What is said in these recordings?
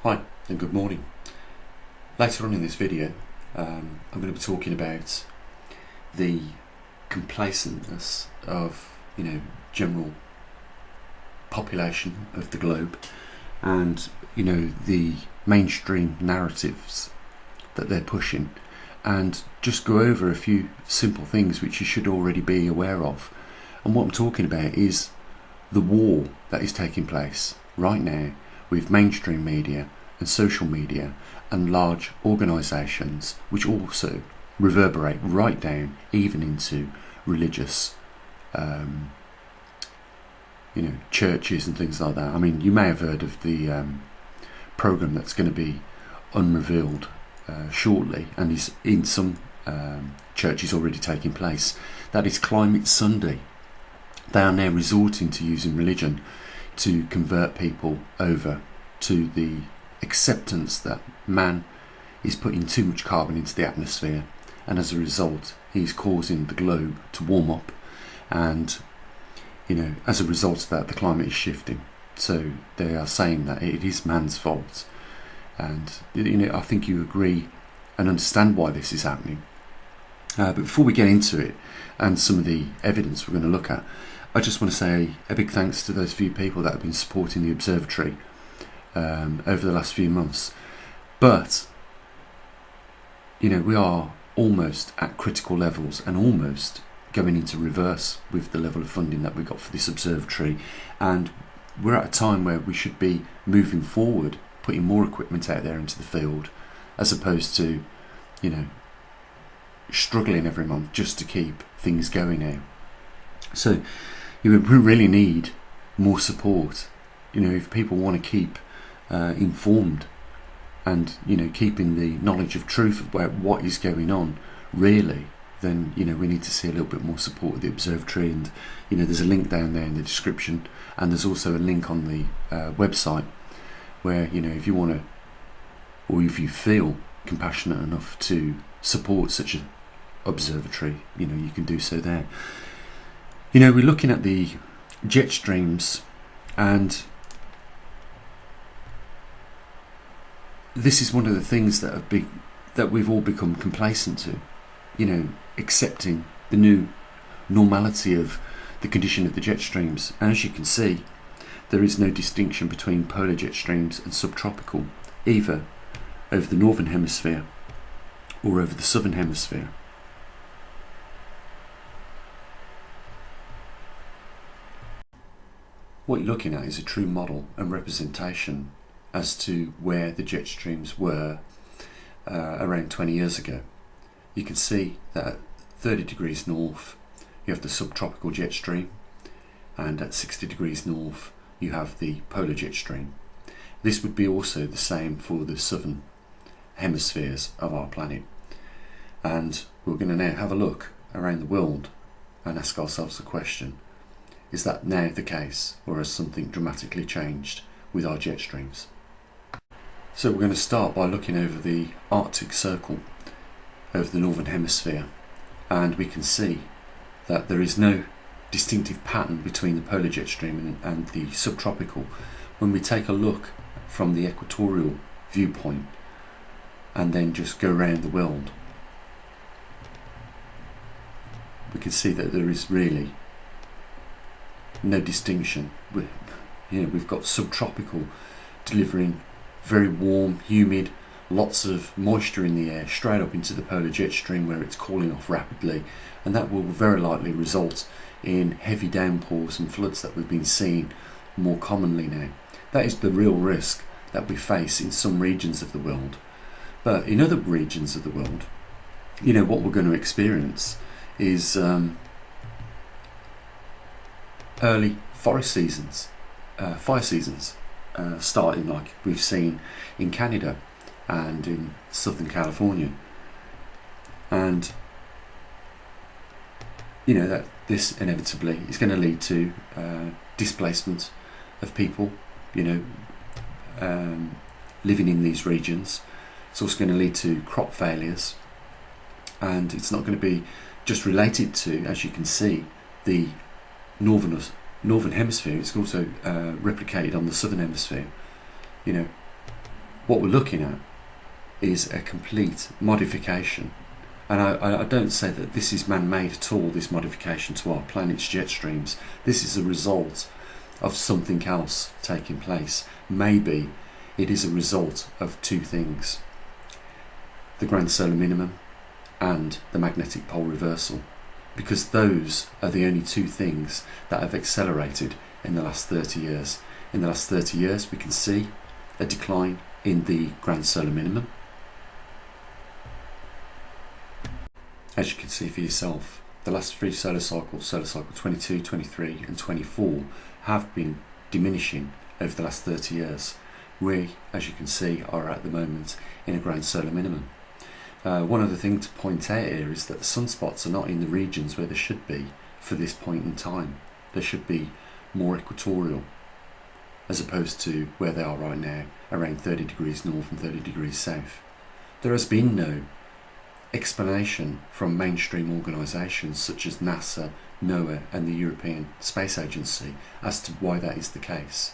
Hi and good morning. Later on in this video I'm going to be talking about the complacentness of general population of the globe and the mainstream narratives that they're pushing, and just go over a few simple things which you should already be aware of. And what I'm talking about is the war that is taking place right now with mainstream media and social media and large organisations, which also reverberate right down even into religious churches and things like that. I mean, you may have heard of the programme that's going to be unrevealed shortly, and is in some churches already taking place. That is Climate Sunday. They are now resorting to using religion to convert people over to the acceptance that man is putting too much carbon into the atmosphere, and as a result he's causing the globe to warm up, and as a result of that the climate is shifting. So they are saying that it is man's fault, and I think you agree and understand why this is happening. But before we get into it and some of the evidence we're going to look at, I just want to say a big thanks to those few people that have been supporting the Observatory over the last few months. But we are almost at critical levels and almost going into reverse with the level of funding that we got for this Observatory, and we're at a time where we should be moving forward, putting more equipment out there into the field, as opposed to struggling every month just to keep things going now. So we really need more support. If people want to keep informed and keeping the knowledge of truth about what is going on really, then we need to see a little bit more support of the Observatory. And there's a link down there in the description, and there's also a link on the website where if you want to, or if you feel compassionate enough to support such an observatory, you can do so there. We're looking at the jet streams, and this is one of the things that we've all become complacent to, accepting the new normality of the condition of the jet streams. And as you can see, there is no distinction between polar jet streams and subtropical, either over the northern hemisphere or over the southern hemisphere. What you're looking at is a true model and representation as to where the jet streams were around 20 years ago. You can see that at 30 degrees north you have the subtropical jet stream, and at 60 degrees north you have the polar jet stream. This would be also the same for the southern hemispheres of our planet. And we're going to now have a look around the world and ask ourselves the question: is that now the case, or has something dramatically changed with our jet streams? So we're going to start by looking over the Arctic Circle over the northern hemisphere, and we can see that there is no distinctive pattern between the polar jet stream and the subtropical. When we take a look from the equatorial viewpoint and then just go around the world, we can see that there is really no distinction. We've got subtropical delivering very warm, humid, lots of moisture in the air straight up into the polar jet stream, where it's cooling off rapidly, and that will very likely result in heavy downpours and floods that we've been seeing more commonly now. That is the real risk that we face in some regions of the world. But in other regions of the world, what we're going to experience is early forest seasons, fire seasons, starting like we've seen in Canada and in Southern California. And that this inevitably is going to lead to displacement of people living in these regions. It's also going to lead to crop failures, and it's not going to be just related to, as you can see, the northern hemisphere. It's also replicated on the southern hemisphere. what we're looking at is a complete modification. And I don't say that this is man-made at all, this modification to our planet's jet streams. This is a result of something else taking place. Maybe it is a result of two things: the grand solar minimum and the magnetic pole reversal, because those are the only two things that have accelerated in the last 30 years. In the last 30 years we can see a decline in the grand solar minimum. As you can see for yourself, the last three solar cycles, solar cycle 22, 23 and 24, have been diminishing over the last 30 years. We, as you can see, are at the moment in a grand solar minimum. One other thing to point out here is that the sunspots are not in the regions where they should be for this point in time. They should be more equatorial, as opposed to where they are right now, around 30 degrees north and 30 degrees south. There has been no explanation from mainstream organisations such as NASA, NOAA and the European Space Agency as to why that is the case.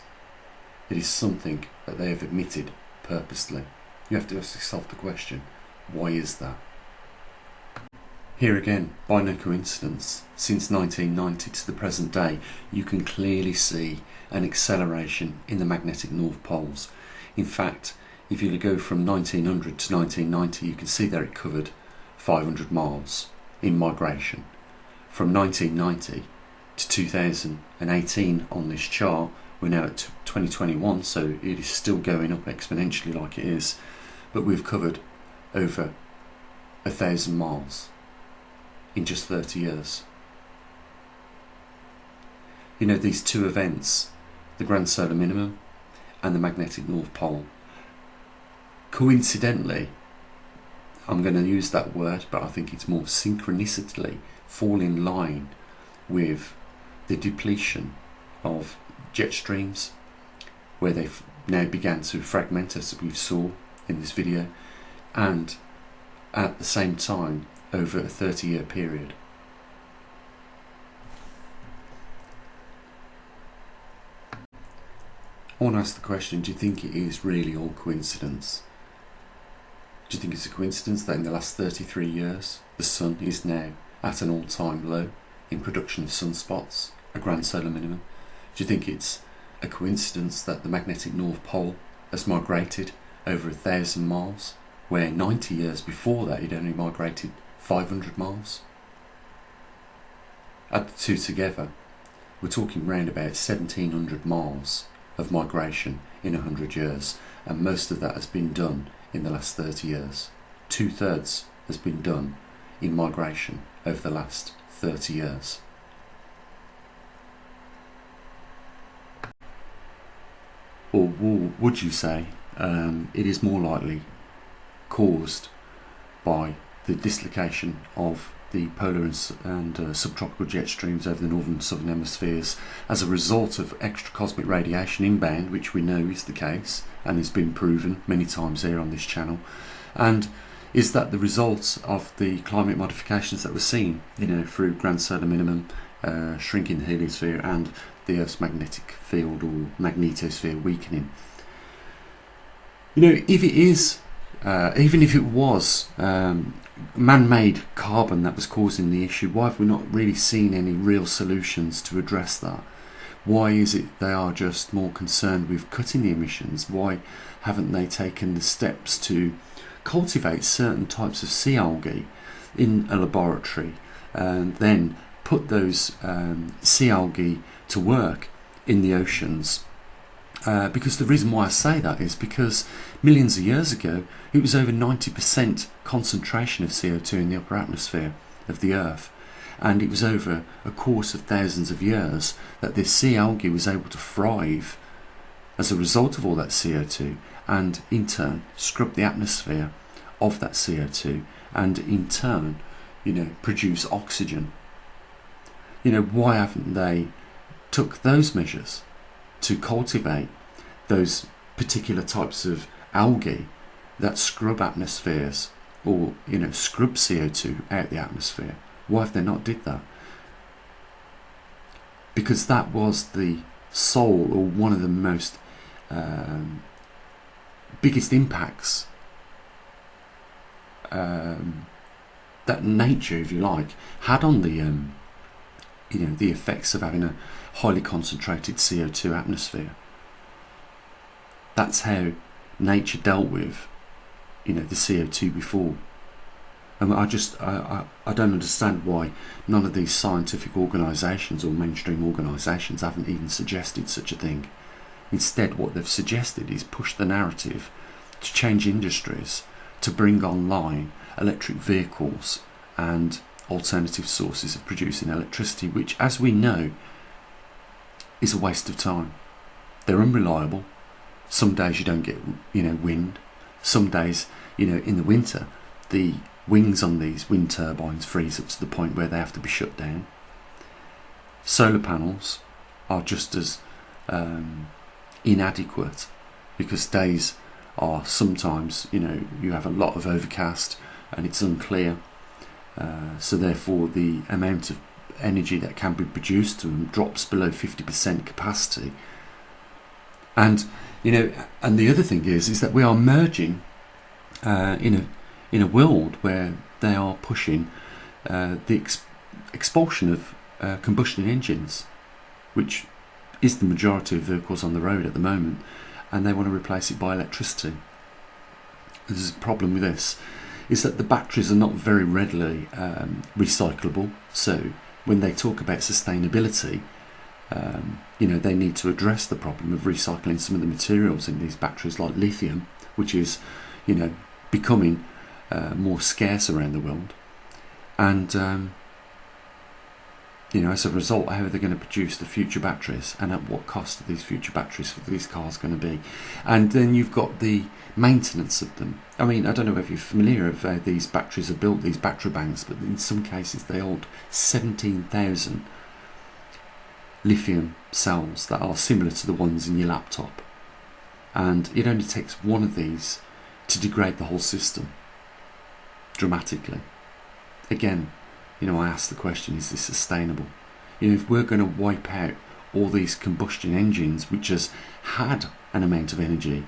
It is something that they have admitted purposely. You have to ask yourself the question, why is that? Here again, by no coincidence, since 1990 to the present day, you can clearly see an acceleration in the magnetic north poles. In fact, if you go from 1900 to 1990, you can see that it covered 500 miles in migration. From 1990 to 2018 on this chart, we're now at 2021, so it is still going up exponentially like it is, but we've covered over 1,000 miles in just 30 years. You know, these two events, the grand solar minimum and the magnetic north pole, coincidentally, I'm going to use that word, but I think it's more synchronicity, fall in line with the depletion of jet streams, where they've now began to fragment, as we saw in this video, and at the same time over a 30-year period. I want to ask the question, do you think it is really all coincidence? Do you think it's a coincidence that in the last 33 years the sun is now at an all-time low in production of sunspots, a grand solar minimum? Do you think it's a coincidence that the magnetic north pole has migrated over 1,000 miles, where 90 years before that it only migrated 500 miles? Add the two together, we're talking round about 1,700 miles of migration in 100 years, and most of that has been done in the last 30 years. 2/3 has been done in migration over the last 30 years. Or would you say it is more likely caused by the dislocation of the polar and subtropical jet streams over the northern and southern hemispheres as a result of extra cosmic radiation inbound, which we know is the case and has been proven many times here on this channel? And is that the result of the climate modifications that we're seeing, you know, through grand solar minimum, shrinking the heliosphere and the Earth's magnetic field or magnetosphere weakening? You know, if it is, even if it was man-made carbon that was causing the issue, why have we not really seen any real solutions to address that? Why is it they are just more concerned with cutting the emissions? Why haven't they taken the steps to cultivate certain types of sea algae in a laboratory and then put those sea algae to work in the oceans? Because the reason why I say that is because millions of years ago it was over 90% concentration of CO2 in the upper atmosphere of the Earth, and it was over a course of thousands of years that this sea algae was able to thrive as a result of all that CO2, and in turn scrub the atmosphere of that CO2, and in turn, you know, produce oxygen. You know, why haven't they took those measures to cultivate those particular types of algae that scrub atmospheres, or, you know, scrub CO2 out the atmosphere? Why have they not did that? Because that was the sole, or one of the most biggest impacts that nature, if you like, had on the the effects of having a highly concentrated CO2 atmosphere. That's how nature dealt with the CO2 before. And I don't understand why none of these scientific organisations or mainstream organisations haven't even suggested such a thing. Instead, what they've suggested is push the narrative to change industries, to bring online electric vehicles and alternative sources of producing electricity, which, as we know, is a waste of time. They're unreliable. Some days you don't get wind. Some days, in the winter, the wings on these wind turbines freeze up to the point where they have to be shut down. Solar panels are just as inadequate, because days are sometimes, you have a lot of overcast and it's unclear, so therefore the amount of energy that can be produced to them drops below 50% capacity. And and the other thing is that we are merging in a world where they are pushing the expulsion of combustion engines, which is the majority of vehicles on the road at the moment, and they want to replace it by electricity. There's a problem with this, is that the batteries are not very readily recyclable. So when they talk about sustainability, they need to address the problem of recycling some of the materials in these batteries, like lithium, which is becoming more scarce around the world. And as a result, how are they going to produce the future batteries, and at what cost are these future batteries for these cars going to be? And then you've got the maintenance of them. I mean, I don't know if you're familiar with how these batteries are built, these battery banks, but in some cases they hold 17,000 lithium cells that are similar to the ones in your laptop. And it only takes one of these to degrade the whole system dramatically. Again, I ask the question, is this sustainable? If we're going to wipe out all these combustion engines, which has had an amount of energy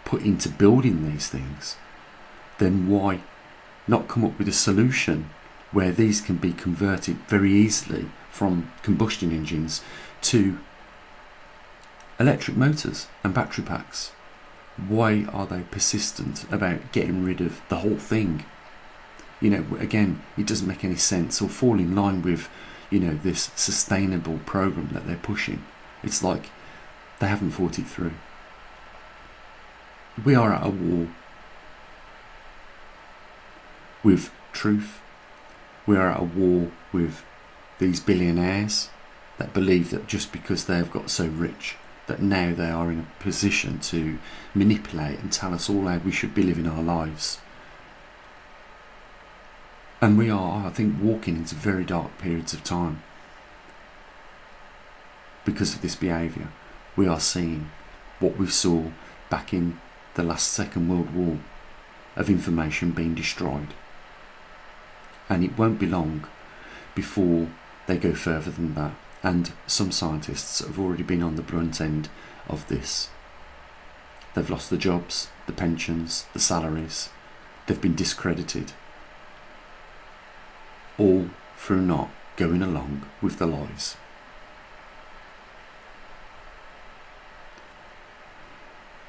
put into building these things, then why not come up with a solution where these can be converted very easily from combustion engines to electric motors and battery packs? Why are they persistent about getting rid of the whole thing? Again, it doesn't make any sense or fall in line with, this sustainable program that they're pushing. It's like they haven't thought it through. We are at a war with truth. We are at a war with these billionaires that believe that just because they have got so rich, that now they are in a position to manipulate and tell us all how we should be living our lives. And we are, I think, walking into very dark periods of time because of this behaviour. We are seeing what we saw back in the last Second World War, of information being destroyed. And it won't be long before they go further than that. And some scientists have already been on the brunt end of this. They've lost the jobs, the pensions, the salaries. They've been discredited. All through not going along with the lies.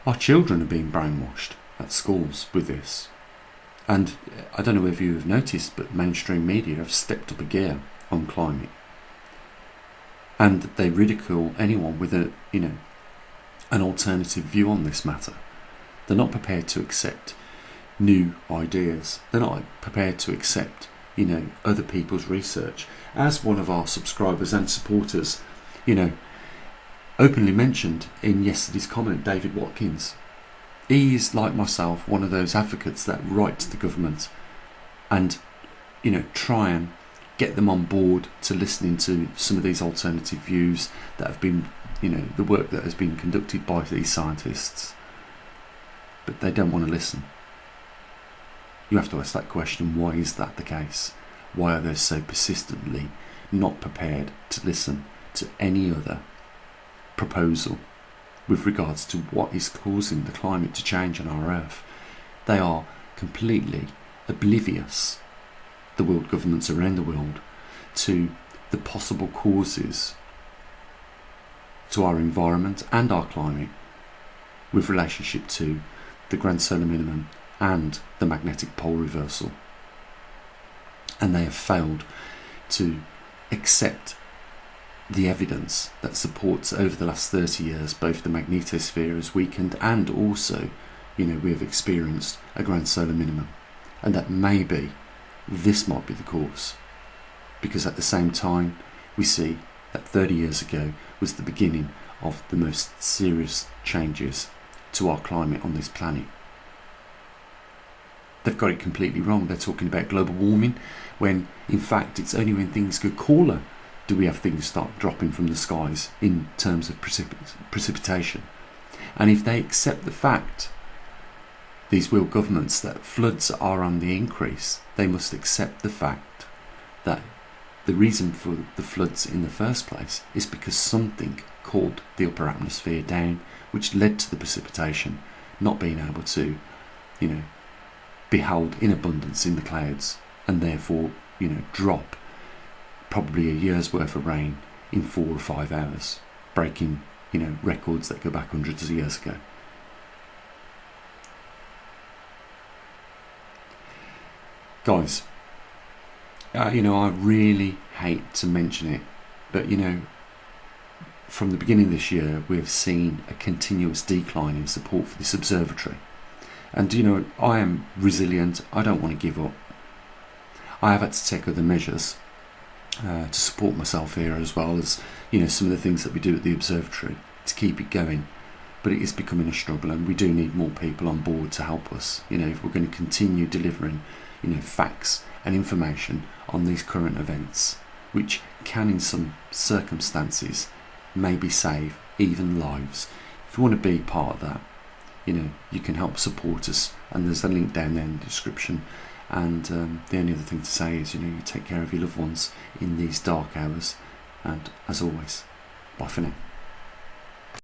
Our children are being brainwashed at schools with this. And I don't know if you have noticed, but mainstream media have stepped up a gear on climate. And they ridicule anyone with an alternative view on this matter. They're not prepared to accept new ideas. They're not prepared to accept other people's research. As one of our subscribers and supporters, openly mentioned in yesterday's comment, David Watkins. He is, like myself, one of those advocates that write to the government and, try and get them on board to listening to some of these alternative views that have been, the work that has been conducted by these scientists. But they don't want to listen. You have to ask that question, why is that the case? Why are they so persistently not prepared to listen to any other proposal with regards to what is causing the climate to change on our Earth. They are completely oblivious, the world governments around the world, to the possible causes to our environment and our climate with relationship to the grand solar minimum and the magnetic pole reversal. And they have failed to accept the evidence that supports over the last 30 years both the magnetosphere has weakened and also, we have experienced a grand solar minimum, and that maybe this might be the cause, because at the same time we see that 30 years ago was the beginning of the most serious changes to our climate on this planet. They've got it completely wrong. They're talking about global warming when in fact it's only when things get cooler do we have things start dropping from the skies in terms of precipitation. And if they accept the fact, these world governments, that floods are on the increase, they must accept the fact that the reason for the floods in the first place is because something cooled the upper atmosphere down, which led to the precipitation not being able to, be held in abundance in the clouds, and therefore, drop probably a year's worth of rain in 4 or 5 hours, breaking, records that go back hundreds of years ago. Guys, I really hate to mention it, but from the beginning of this year we've seen a continuous decline in support for this observatory. And I am resilient. I don't want to give up. I have had to take other measures to support myself here, as well as some of the things that we do at the observatory to keep it going. But it is becoming a struggle, and we do need more people on board to help us. If we're going to continue delivering facts and information on these current events, which can in some circumstances maybe save even lives. If you want to be part of that, you can help support us, and there's a link down there in the description. And the only other thing to say is you take care of your loved ones in these dark hours, and as always, bye for now.